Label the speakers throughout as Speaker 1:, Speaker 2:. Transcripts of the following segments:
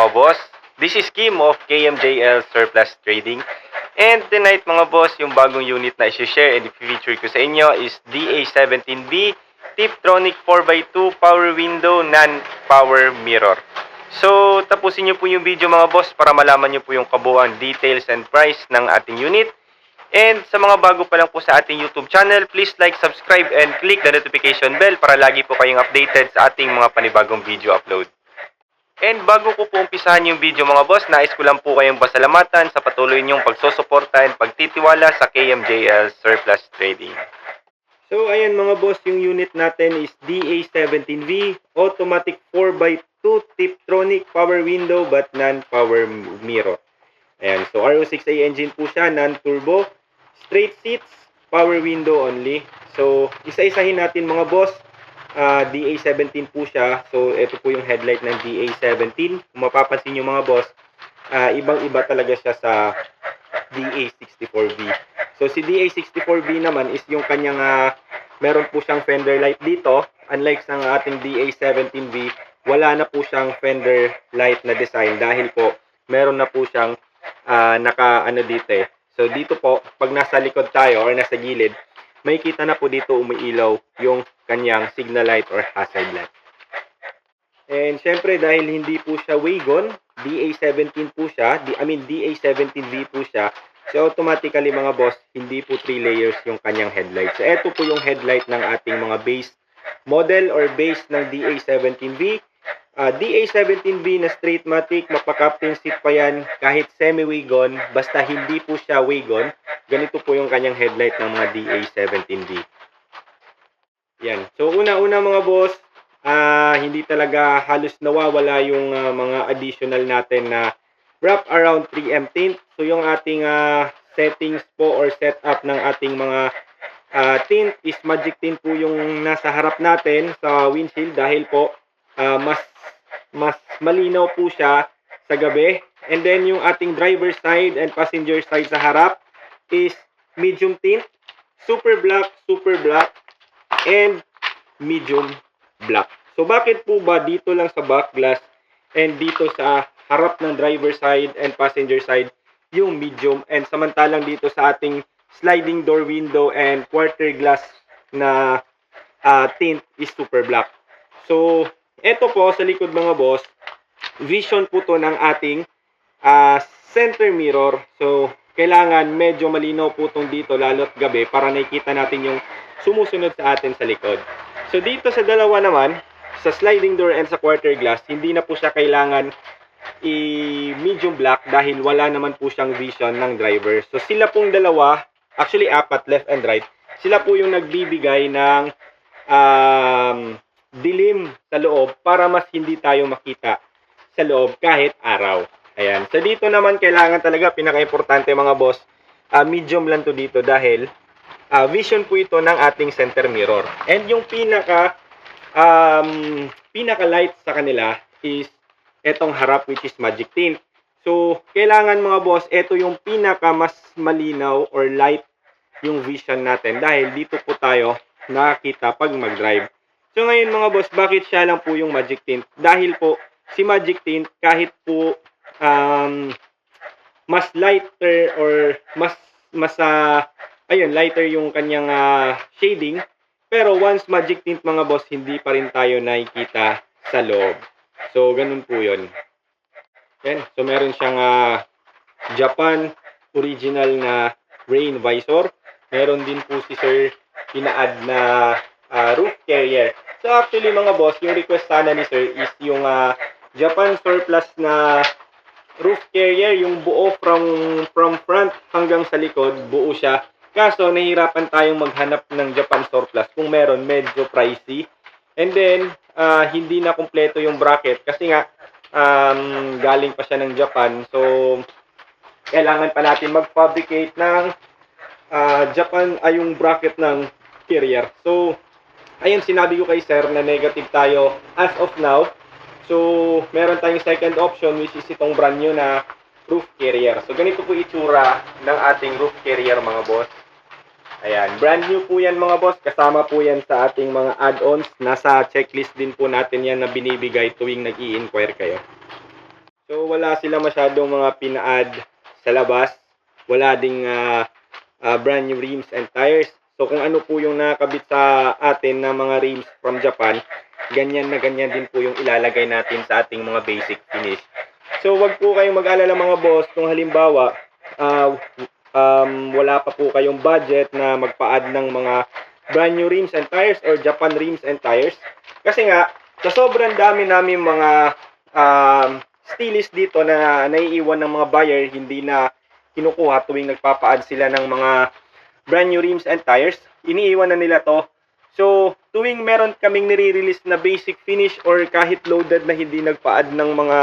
Speaker 1: mga boss. This is Kim of KMJL Surplus Trading. And tonight mga boss, yung bagong unit na i-share and i-feature ko sa inyo is DA17B Tiptronic 4x2 power window non-power mirror. So, tapusin nyo po yung video mga boss para malaman nyo po yung kabuuan details and price ng ating unit. And sa mga bago pa lang po sa ating YouTube channel, please like, subscribe, and click the notification bell para lagi po kayong updated sa ating mga panibagong video upload. And bago ko po umpisahan yung video mga boss, nais ko lang po kayong pasalamatan sa patuloy niyong pagsusuporta and pagtitiwala sa KMJL Surplus Trading. So ayan mga boss, yung unit natin is DA17V Automatic 4x2 Tiptronic Power Window but non-power mirror. Ayan, so RO6A engine po siya, non-turbo, straight seats, power window only. So isa-isahin natin mga boss. DA17 po siya. So, ito po yung headlight ng DA17. Kung mapapansin nyo mga boss, ibang-iba talaga siya sa DA64V. So, si DA64V naman is yung kanyang, meron po siyang fender light dito. Unlike sa ating DA17V, wala na po siyang fender light na design dahil po, meron na po siyang dito eh. So, dito po, pag nasa likod tayo or nasa gilid, may kita na po dito umiilaw yung kanyang signal light or hazard light. And syempre dahil hindi po siya wagon, DA17 po siya, DA17V po siya, so automatically mga boss, hindi po 3 layers yung kanyang headlight. So ito po yung headlight ng ating mga base model or base ng DA17V. DA17V na straight matic, mapa-captain seat pa yan kahit semi-wagon, basta hindi po siya wagon. Ganito po yung kanyang headlight ng mga DA17V. Yan. So una-una mga boss, hindi talaga halos nawawala yung mga additional natin na wrap around 3M tint. So yung ating settings po or setup ng ating mga tint is magic tint po yung nasa harap natin sa windshield dahil po mas malinaw po siya sa gabi. And then yung ating driver side and passenger side sa harap is medium tint, super black, and medium black. So bakit po ba dito lang sa back glass and dito sa harap ng driver side and passenger side yung medium, and samantalang dito sa ating sliding door window and quarter glass na tint is super black? So ito po sa likod mga boss, vision po to ng ating center mirror. So kailangan medyo malinaw po itong dito lalo't gabi para nakikita natin yung sumusunod sa atin sa likod. So dito sa dalawa naman, sa sliding door and sa quarter glass, hindi na po siya kailangan i-medium black dahil wala naman po siyang vision ng driver. So sila pong dalawa, actually apat, left and right, sila po yung nagbibigay ng dilim sa loob para mas hindi tayo makita sa loob kahit araw. Ayan. So dito naman kailangan talaga, pinaka-importante mga boss, medium lang to dito dahil vision po ito ng ating center mirror. And yung pinaka light sa kanila is etong harap, which is magic tint. So kailangan mga boss, ito yung pinaka mas malinaw or light yung vision natin dahil dito po tayo nakakita pag mag-drive. So ngayon mga boss, bakit siya lang po yung magic tint? Dahil po si magic tint kahit po mas lighter or mas lighter yung kanyang shading, pero once magic tint mga boss, hindi pa rin tayo nakikita sa loob. So ganun po yun. Yan. So meron siyang Japan original na rain visor. Meron din po si sir ina-add na roof carrier. So actually mga boss, yung request sana ni sir is yung Japan surplus na roof carrier, yung buo from front hanggang sa likod, buo siya. Kaso nahihirapan tayong maghanap ng Japan surplus. Kung meron, medyo pricey. And then hindi na kumpleto yung bracket kasi nga galing pa siya ng Japan. So kailangan pa natin mag-fabricate ng Japan yung bracket ng carrier. So ayun, sinabi ko kay sir na negative tayo as of now. So meron tayong second option which is itong brand new na roof carrier. So ganito po itsura ng ating roof carrier mga boss. Ayan, brand new po yan mga boss. Kasama po yan sa ating mga add-ons. Nasa checklist din po natin yan na binibigay tuwing nag-i-inquire kayo. So wala sila masyadong mga pina-add sa labas. Wala ding brand new rims and tires. So kung ano po yung nakabit sa atin na mga rims from Japan, ganyan na ganyan din po yung ilalagay natin sa ating mga basic finish. So wag po kayong mag-alala mga boss kung halimbawa wala pa po kayong budget na magpa-add ng mga brand new rims and tires or Japan rims and tires. Kasi nga, sa sobrang dami namin mga stylist dito na naiiwan ng mga buyer, hindi na kinukuha tuwing nagpapa-add sila ng mga brand new rims and tires, iniiwan na nila to. So, tuwing meron kaming nire-release na basic finish or kahit loaded na hindi nagpa-add ng mga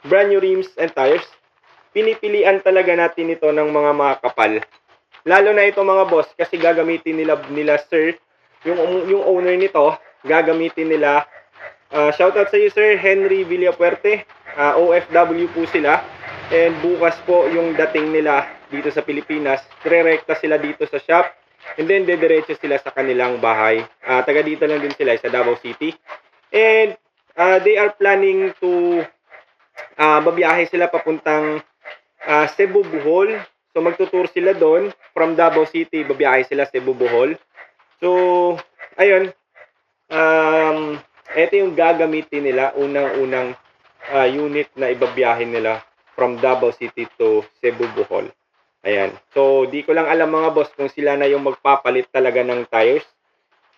Speaker 1: brand new rims and tires, pinipilian talaga natin ito ng mga makakapal. Lalo na ito mga boss kasi gagamitin nila sir, yung owner nito, gagamitin nila. Shoutout sa iyo sir, Henry Villapuerte, OFW po sila. And bukas po yung dating nila dito sa Pilipinas, direkta sila dito sa shop. And then dediretso sila sa kanilang bahay. Taga dito lang din sila sa Davao City. And they are planning to babiyahe sila papuntang Cebu, Bohol. So magtutour sila doon from Davao City, babiyahe sila Cebu, Bohol. So ayun, ito yung gagamitin nila, unang-unang unit na ibabiyahin nila from Davao City to Cebu, Bohol. Ayan. So, di ko lang alam mga boss kung sila na yung magpapalit talaga ng tires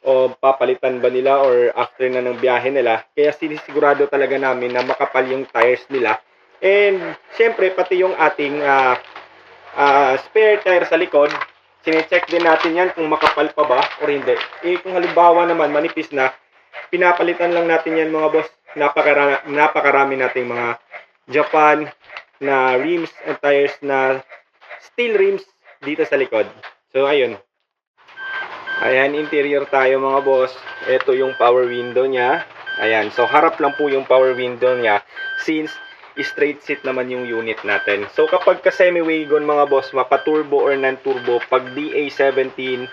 Speaker 1: o papalitan ba nila or after na ng biyahe nila. Kaya sinisigurado talaga namin na makapal yung tires nila. And, syempre, pati yung ating spare tire sa likod, sinecheck din natin yan kung makapal pa ba or hindi. Kung halimbawa naman manipis na, pinapalitan lang natin yan mga boss. Napakarami nating mga Japan na rims and tires na steel rims dito sa likod. So ayun. Ayan, interior tayo mga boss. Ito yung power window niya. Ayan, so harap lang po yung power window niya since straight seat naman yung unit natin. So kapag ka semi-wagon mga boss, mapa-turbo or non-turbo, pag DA17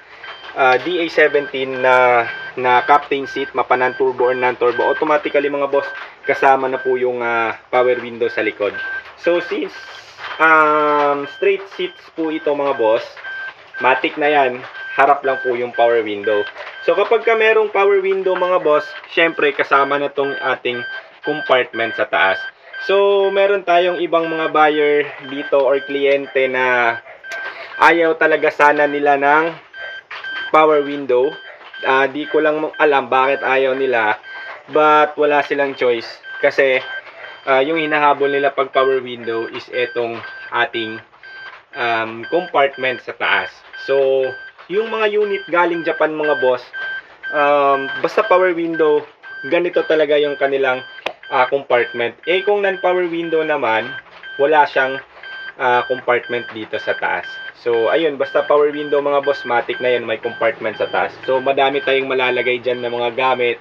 Speaker 1: na captain seat, mapa non-turbo or non-turbo, automatically mga boss, kasama na po yung power window sa likod. So since straight seats po ito mga boss, matic na yan, harap lang po yung power window. So kapag ka merong power window mga boss, syempre kasama na tong ating compartment sa taas. So meron tayong ibang mga buyer dito or kliyente na ayaw talaga sana nila ng power window. Di ko lang alam bakit ayaw nila, but wala silang choice kasi yung hinahabol nila pag power window is etong ating compartment sa taas. So yung mga unit galing Japan mga boss, basta power window, ganito talaga yung kanilang compartment. Kung non-power window naman, wala siyang compartment dito sa taas. So ayun, basta power window mga boss, matic na yan, may compartment sa taas. So madami tayong malalagay dyan ng mga gamit,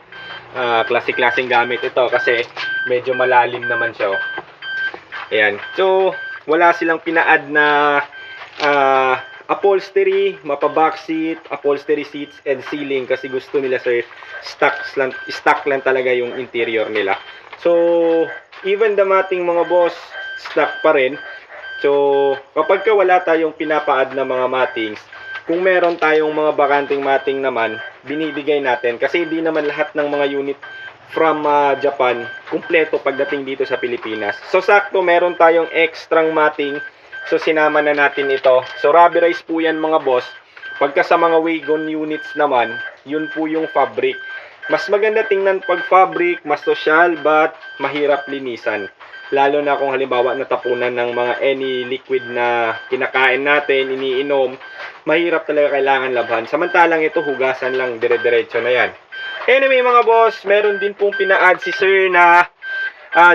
Speaker 1: klase-klaseng gamit ito kasi medyo malalim naman siya. Ayan. So wala silang pina-add na upholstery, mapa-box seat, upholstery seats, and ceiling kasi gusto nila sir, stock lang talaga yung interior nila. So even the mating mga boss, stock pa rin. So kapag ka wala tayong pinapa-add na mga matings, kung meron tayong mga bakanting mating naman, binibigay natin kasi hindi naman lahat ng mga unit from Japan kumpleto pagdating dito sa Pilipinas. So sakto meron tayong extrang mating, so sinama na natin ito. So rubberized po yan mga boss. Pagka sa mga wagon units naman, yun po yung fabric. Mas maganda tingnan pag fabric, mas social but mahirap linisan. Lalo na kung halimbawa natapunan ng mga any liquid na kinakain natin, iniinom, mahirap talaga, kailangan labhan. Samantalang ito, hugasan lang, dire-diretso na yan. Anyway mga boss, meron din pong pina-add si sir na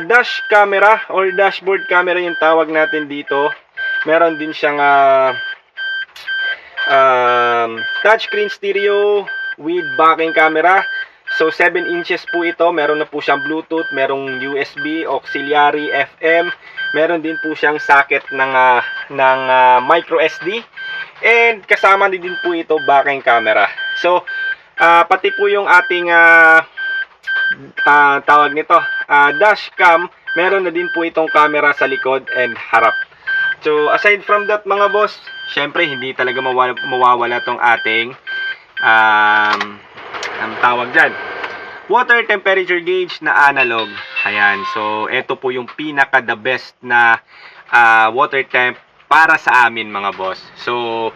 Speaker 1: dash camera or dashboard camera yung tawag natin dito. Meron din siyang touchscreen stereo with backing camera. So 7 inches po ito, meron na po siyang Bluetooth, merong USB, auxiliary, FM, meron din po siyang socket ng micro SD, and kasama din po ito backing camera. So pati po yung ating tawag nito, dash cam, meron na din po itong camera sa likod and harap. So aside from that mga boss, syempre hindi talaga mawawala tong ating ang tawag dyan, water temperature gauge na analog. Ayan, so ito po yung pinaka the best na water temp para sa amin mga boss. So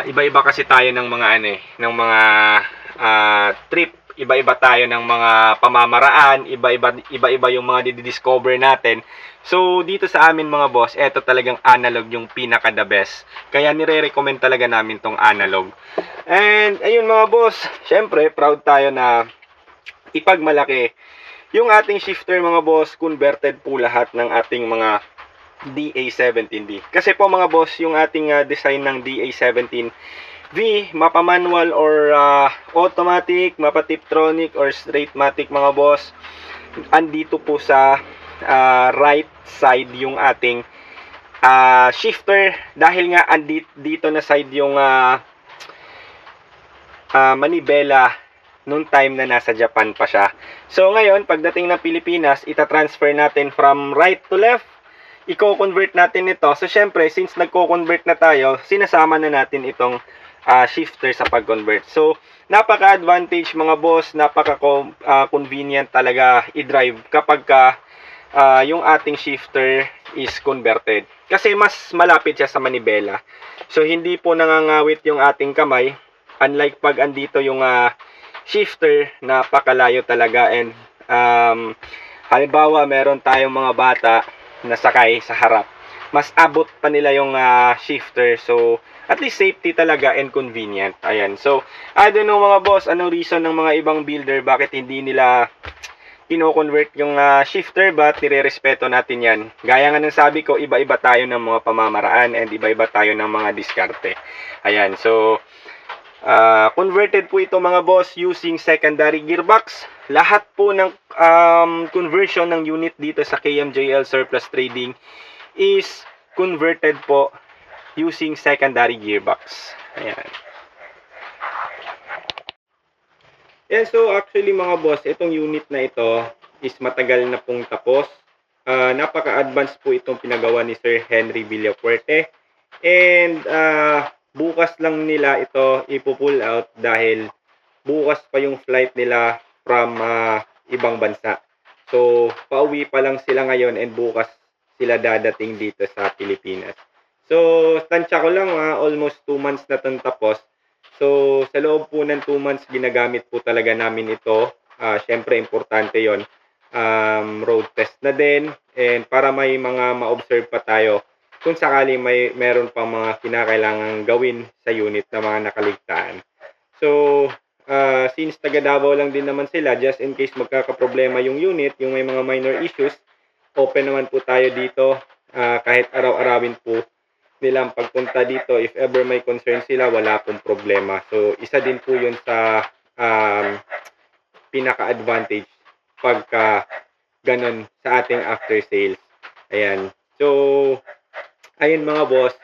Speaker 1: iba-iba kasi tayo ng mga ng mga trip, iba-iba tayo ng mga pamamaraan, iba-iba yung mga didiscover natin. So dito sa amin mga boss, eto talagang analog yung pinaka the best. Kaya nire-recommend talaga namin tong analog. And ayun mga boss, syempre proud tayo na ipagmalaki yung ating shifter mga boss. Converted po lahat ng ating mga DA17V. Kasi po mga boss, yung ating design ng DA17V, mapa manual or automatic, mapa Tiptronic or straight-matic mga boss, andito po sa right side yung ating shifter, dahil nga andito na side yung manibela nung time na nasa Japan pa siya. So ngayon, pagdating ng Pilipinas, ita-transfer natin from right to left, i-convert natin ito. So syempre, since nagko-convert na tayo, sinasama na natin itong shifter sa pag-convert. So napaka-advantage mga boss, napaka-convenient talaga i-drive kapag yung ating shifter is converted. Kasi mas malapit siya sa manibela. So hindi po nangangawit yung ating kamay, unlike pag andito yung shifter, napakalayo talaga. And halimbawa meron tayong mga bata na sakay sa harap, mas abot pa nila yung shifter. So at least safety talaga and convenient. Ayan, so I don't know mga boss, anong reason ng mga ibang builder bakit hindi nila kino-convert yung shifter, but nire-respeto natin yan. Gaya nga ng sabi ko, iba-iba tayo ng mga pamamaraan and iba-iba tayo ng mga diskarte. Ayan, so converted po ito mga boss using secondary gearbox. Lahat po ng conversion ng unit dito sa KMJL Surplus Trading is converted po using secondary gearbox. Ayan. And so actually mga boss, itong unit na ito is matagal na pong tapos. Napaka-advanced po itong pinagawa ni Sir Henry Villafuerte. And bukas lang nila ito ipo-pull out dahil bukas pa yung flight nila from ibang bansa. So pauwi pa lang sila ngayon and bukas sila dadating dito sa Pilipinas. So tansya ko lang, almost 2 months na itong tapos. So sa loob po ng 2 months ginagamit po talaga namin ito. Syempre importante yon, road test na din, and para may mga ma-observe pa tayo kung sakali meron pang mga kinakailangang gawin sa unit na mga nakaligtaan. So since taga Davao lang din naman sila, just in case magkakaproblema yung unit, yung may mga minor issues, open naman po tayo dito. Kahit araw-arawin po nilang pagpunta dito. If ever may concern sila, wala pong problema. So isa din po yun sa pinaka-advantage pagka ganon sa ating after sales. Ayan. So ayun mga boss,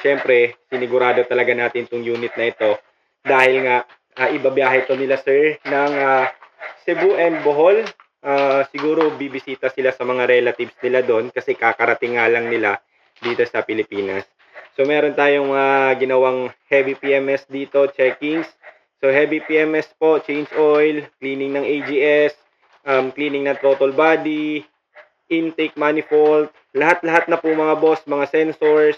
Speaker 1: syempre sinigurado talaga natin tong unit na ito dahil nga ibabiyahe ito nila sir ng Cebu and Bohol. Siguro bibisita sila sa mga relatives nila doon kasi kakarating nga lang nila dito sa Pilipinas. So meron tayong ginawang heavy PMS dito, checkings. So heavy PMS po, change oil, cleaning ng AGS, cleaning ng throttle body, intake manifold, lahat-lahat na po mga boss, mga sensors,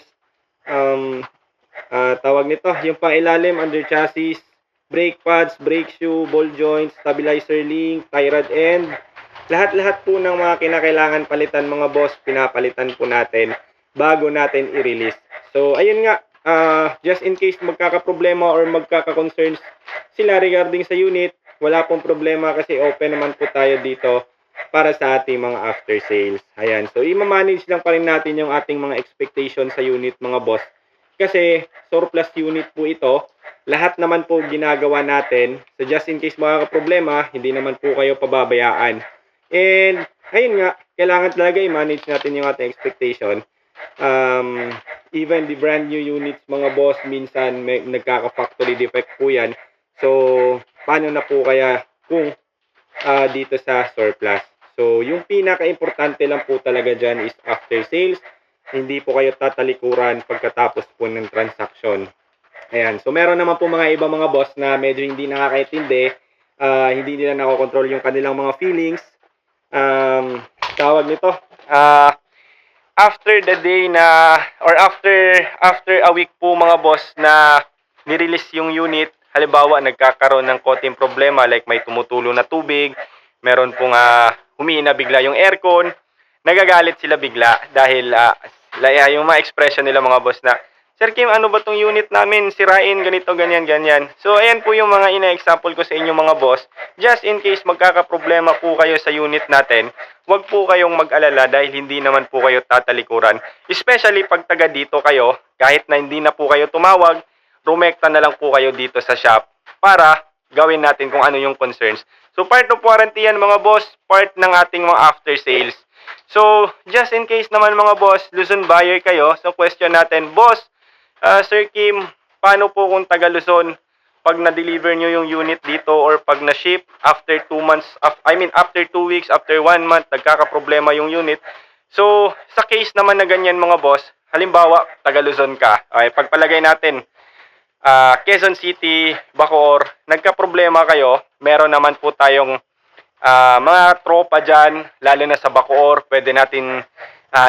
Speaker 1: tawag nito, yung pang-ilalim, under chassis, brake pads, brake shoe, ball joints, stabilizer link, tie rod end, lahat-lahat po ng mga kinakailangan palitan mga boss, pinapalitan po natin bago natin i-release. So ayun nga, just in case magkakaproblema or magkaka-concerns sila regarding sa unit, wala pong problema kasi open naman po tayo dito para sa ating mga after sales. Ayan, so i-manage lang pa rin natin yung ating mga expectation sa unit mga boss. Kasi surplus unit po ito, lahat naman po ginagawa natin. So just in case makakaproblema, hindi naman po kayo pababayaan. And ayun nga, kailangan talaga i-manage natin yung ating expectation. Even the brand new units mga boss, minsan may nagkaka-factory defect po yan. So paano na po kaya kung dito sa surplus? So, yung pinaka-importante lang po talaga dyan is after sales. Hindi po kayo tatalikuran pagkatapos po ng transaction. Ayan. So, meron naman po mga ibang mga boss na medyo hindi nakakaintindi. Hindi nila nakokontrol yung kanilang mga feelings. Tawag nito. After the day na, or after a week po mga boss na nirelease yung unit, halimbawa nagkakaroon ng konting problema like may tumutulo na tubig, meron pong humihina bigla yung aircon, nagagalit sila bigla dahil yung mga expression nila mga boss na, Sir Kim, ano ba tong unit namin? Sirain, ganito, ganyan, ganyan. So, ayan po yung mga ina-example ko sa inyo mga boss. Just in case magkakaproblema po kayo sa unit natin, huwag po kayong mag-alala dahil hindi naman po kayo tatalikuran. Especially pag taga dito kayo, kahit na hindi na po kayo tumawag, rumekta na lang po kayo dito sa shop para gawin natin kung ano yung concerns. So, part of warranty yan mga boss, part ng ating mga after sales. So, just in case naman mga boss, Luzon buyer kayo, so question natin, boss, Sir Kim, paano po kung taga Luzon pag na-deliver nyo yung unit dito or pag na-ship after 2 months, after 2 weeks, after 1 month, nagkakaproblema yung unit. So, sa case naman na ganyan mga boss, halimbawa, taga Luzon ka, okay, pagpalagay natin, Quezon City, Bacoor, nagka-problema kayo, meron naman po tayong mga tropa dyan, lalo na sa Bacoor, pwede natin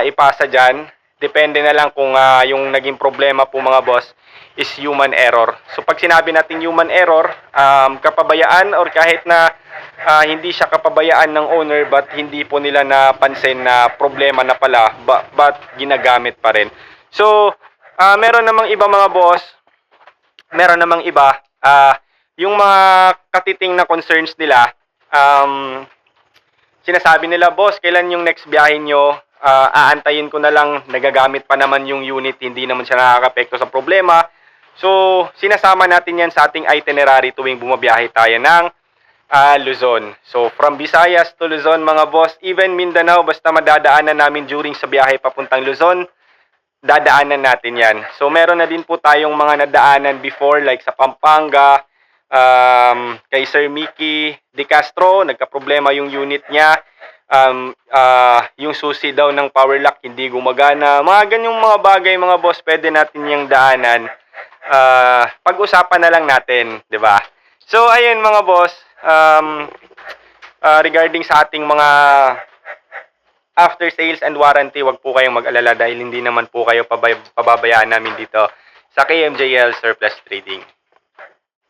Speaker 1: ipasa dyan. Depende na lang kung yung naging problema po mga boss is human error. So pag sinabi natin human error, kapabayaan or kahit na hindi siya kapabayaan ng owner but hindi po nila napansin na problema na pala but ginagamit pa rin. So meron namang iba mga boss, meron namang iba yung mga katiting na concerns nila, sinasabi nila, boss, kailan yung next biyahe nyo? Aantayin ko na lang, nagagamit pa naman yung unit, hindi naman siya nakaka-apekto sa problema. So, sinasama natin yan sa ating itinerary tuwing bumabiyahe tayo ng Luzon. So, from Visayas to Luzon mga boss, even Mindanao, basta madadaanan namin during sa biyahe papuntang Luzon, dadaanan natin yan. So, meron na din po tayong mga nadaanan before like sa Pampanga, kay Sir Mickey De Castro, nagka-problema yung unit niya. Yung susi daw ng power lock hindi gumagana. Mga ganyong mga bagay mga boss, pwede natin yung daanan. Pag-usapan na lang natin, 'di ba? So ayun mga boss, regarding sa ating mga after sales and warranty, wag po kayong mag-alala dahil hindi naman po kayo pababayaan namin dito sa KMJL Surplus Trading.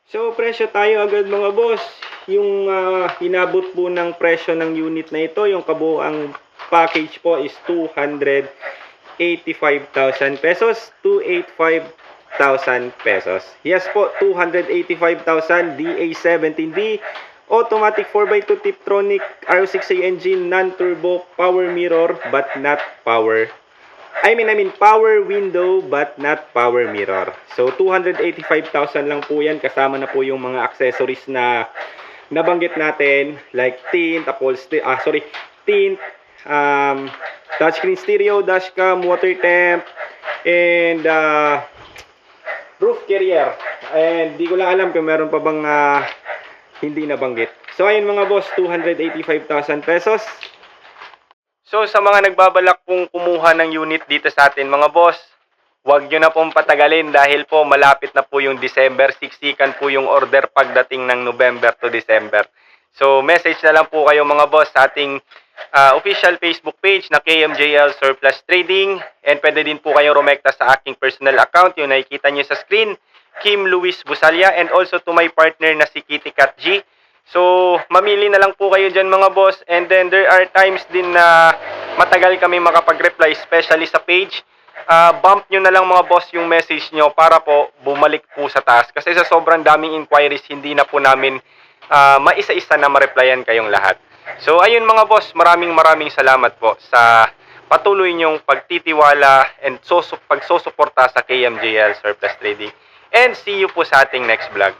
Speaker 1: So, presyo tayo agad mga boss. Yung hinabot po ng presyo ng unit na ito, yung kabuang package po is 285,000 pesos. 285,000 pesos. Yes po, 285,000 DA17V. Automatic 4x2 Tiptronic R6A engine, non-turbo, power mirror but not power. Power window but not power mirror. So 285,000 lang po 'yan, kasama na po yung mga accessories na nabanggit natin like tint, touchscreen stereo, dashcam, water temp, and roof carrier. And di ko lang alam kung meron pa bang hindi nabanggit. So ayun mga boss, 285,000 pesos. So sa mga nagbabalak pong kumuha ng unit dito sa atin mga boss, huwag nyo na pong patagalin dahil po malapit na po yung December. Siksikan po yung order pagdating ng November to December. So message na lang po kayo mga boss sa ating official Facebook page na KMJL Surplus Trading. And pwede din po kayo rumekta sa aking personal account, yung nakikita nyo sa screen, Kim Luis Busalia, and also to my partner na si Kitty Cat G. So, mamili na lang po kayo dyan mga boss. And then, there are times din na matagal kami makapag-reply, especially sa page. Bump nyo na lang mga boss yung message nyo para po bumalik po sa taas. Kasi sa sobrang daming inquiries, hindi na po namin maisa-isa na ma-replyan kayong lahat. So, ayun mga boss, maraming salamat po sa patuloy nyong pagtitiwala and pagsusuporta sa KMJL Surplus Trading. And see you po sa ating next vlog.